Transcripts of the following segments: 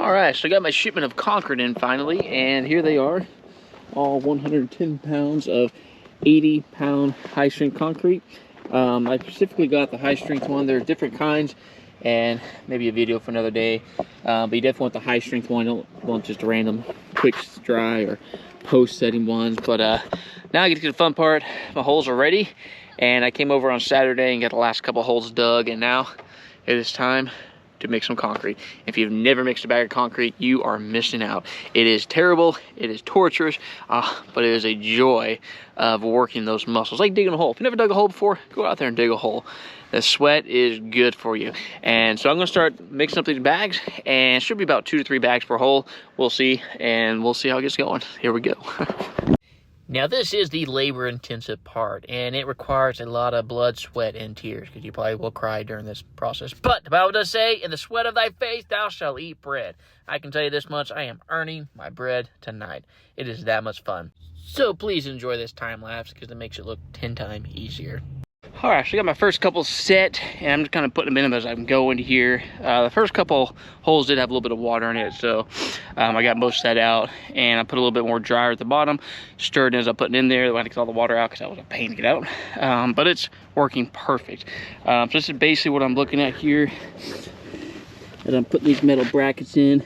All right, so I got my shipment of concrete in finally, and here they are, all 110 pounds of 80-pound high-strength concrete. I specifically got the high-strength one. There are different kinds, and maybe a video for another day. But you definitely want the high-strength one. You don't want just a random quick dry or post-setting ones. But now I get to the fun part. My holes are ready, and I came over on Saturday and got the last couple holes dug, and now it is time to mix some concrete. If you've never mixed a bag of concrete, you are missing out. It is terrible, it is torturous, but it is a joy of working those muscles, like digging a hole. If you never dug a hole before, go out there and dig a hole. The sweat is good for you. And so I'm gonna start mixing up these bags, and it should be about 2 to 3 bags per hole. We'll see, and we'll see how it gets going. Here we go. Now this is the labor-intensive part, and it requires a lot of blood, sweat, and tears, because you probably will cry during this process. But the Bible does say, in the sweat of thy face thou shalt eat bread. I can tell you this much, I am earning my bread tonight. It is that much fun. So please enjoy this time-lapse, because it makes it look 10 times easier. All right, so I got my first couple set, and I'm just kind of putting them in as I'm going here. The first couple holes did have a little bit of water in it, so I got most of that out, and I put a little bit more dryer at the bottom, stirred as I'm putting in there. I had to get all the water out because that was a pain to get out, but it's working perfect. So this is basically what I'm looking at here as I'm putting these metal brackets in.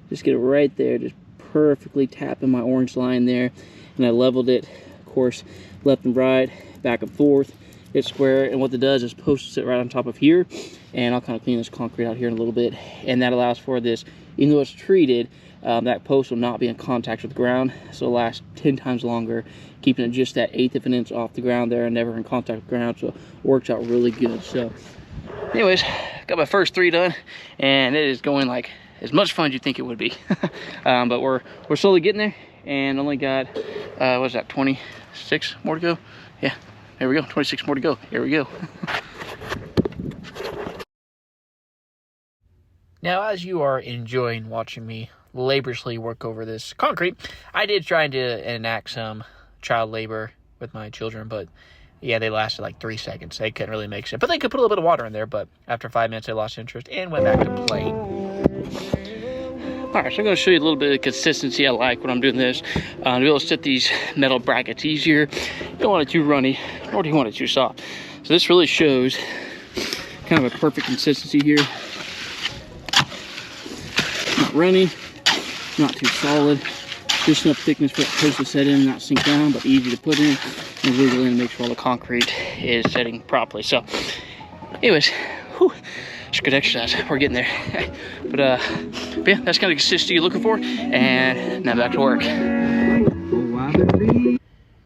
Just get it right there, just perfectly tapping my orange line there, and I leveled it, of course, left and right, back and forth. It's square, and what it does is posts it right on top of here, and I'll kind of clean this concrete out here in a little bit, and that allows for this, even though it's treated, that post will not be in contact with the ground, so it'll last 10 times longer, keeping it just that 1/8 of an inch off the ground there and never in contact with the ground, so it works out really good. So anyways, got my first 3 done, and it is going like as much fun as you think it would be. But we're slowly getting there, and only got what is that, 26 more to go? Yeah. There we go, 26 more to go. Here we go. Now, as you are enjoying watching me laboriously work over this concrete, I did try to enact some child labor with my children, but yeah, they lasted like 3 seconds. They couldn't really make sense. But they could put a little bit of water in there, but after 5 minutes, they lost interest and went back to playing. All right, so I'm going to show you a little bit of consistency I like when I'm doing this. To be able to set these metal brackets easier. You don't want it too runny, nor do you want it too soft. So this really shows kind of a perfect consistency here. Not runny, not too solid. Just enough thickness for it to set in, not sink down, but easy to put in and wiggle in and make sure all the concrete is setting properly. So anyways, whew. It's good exercise. We're getting there. But yeah, that's kind of consistency you're looking for. And now back to work.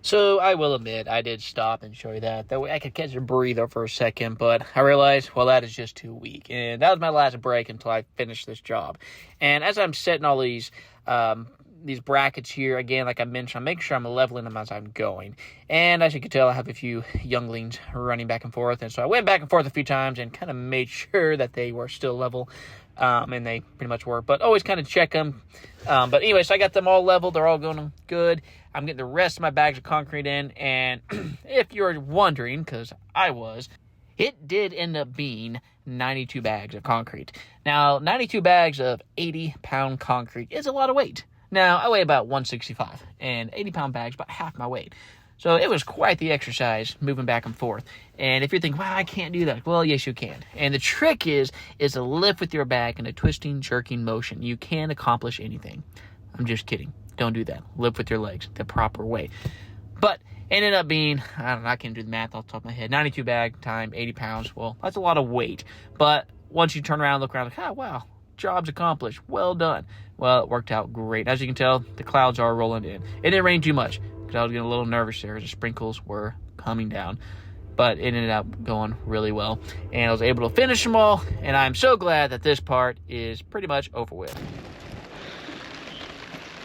So I will admit, I did stop and show you that. That way I could catch a breather for a second, but I realized, well, that is just too weak. And that was my last break until I finished this job. And as I'm setting all these brackets here, again, like I mentioned, I'm making sure I'm leveling them as I'm going. And as you can tell, I have a few younglings running back and forth. And so I went back and forth a few times and kind of made sure that they were still level. And they pretty much were, but always kind of check them. But anyway, so I got them all leveled. They're all going good. I'm getting the rest of my bags of concrete in. And if you're wondering, because I was, it did end up being 92 bags of concrete. Now, 92 bags of 80-pound concrete is a lot of weight. Now, I weigh about 165, and 80-pound bags, about half my weight. So it was quite the exercise moving back and forth. And if you're thinking, wow, I can't do that. Well, yes, you can. And the trick is to lift with your back in a twisting, jerking motion. You can accomplish anything. I'm just kidding. Don't do that. Lift with your legs the proper way. But it ended up being, I don't know, I can't do the math off the top of my head. 92 bag time, 80 pounds. Well, that's a lot of weight. But once you turn around and look around, like, oh, wow, job's accomplished. Well done. Well, it worked out great. As you can tell, the clouds are rolling in. It didn't rain too much because I was getting a little nervous there as the sprinkles were coming down. But it ended up going really well. And I was able to finish them all. And I'm so glad that this part is pretty much over with.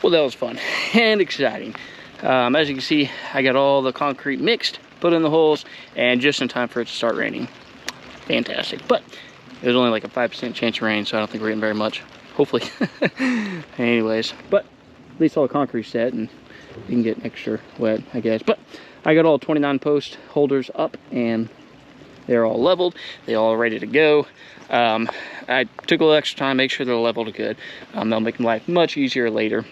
Well, that was fun and exciting. As you can see, I got all the concrete mixed, put in the holes, and just in time for it to start raining. Fantastic. But it was only like a 5% chance of rain, so I don't think we're getting very much. Hopefully. Anyways, but at least all the concrete set, and you can get extra wet, I guess. But I got all 29 post holders up, and They're all leveled. They all ready to go. I took a little extra time, make sure they're leveled good. They'll make life much easier later.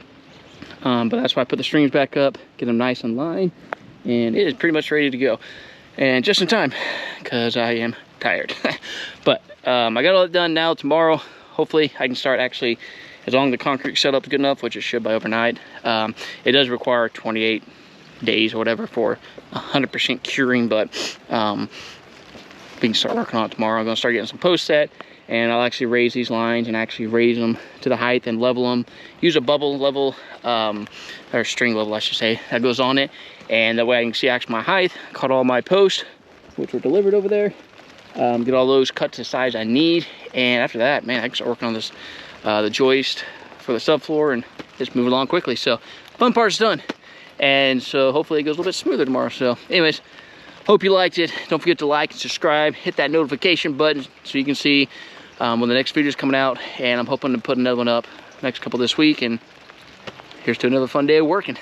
But that's why I put the strings back up, get them nice in line, and it is pretty much ready to go. And just in time, because I am tired. But I got all that done now. Tomorrow, hopefully I can start actually, as long as the concrete set up is good enough, which it should by overnight. It does require 28 days or whatever for 100% curing, but we can start working on it tomorrow. I'm gonna start getting some posts set, and I'll actually raise these lines and actually raise them to the height and level them. Use a bubble level, or string level I should say, that goes on it. And that way I can see actually my height, cut all my posts, which were delivered over there. Get all those cut to the size I need. And after that, man, I can start working on this, the joist for the subfloor, and just move along quickly. So fun part's done. And so hopefully it goes a little bit smoother tomorrow. So anyways, hope you liked it. Don't forget to like and subscribe, hit that notification button so you can see when the next video is coming out. And I'm hoping to put another one up next couple this week. And here's to another fun day of working.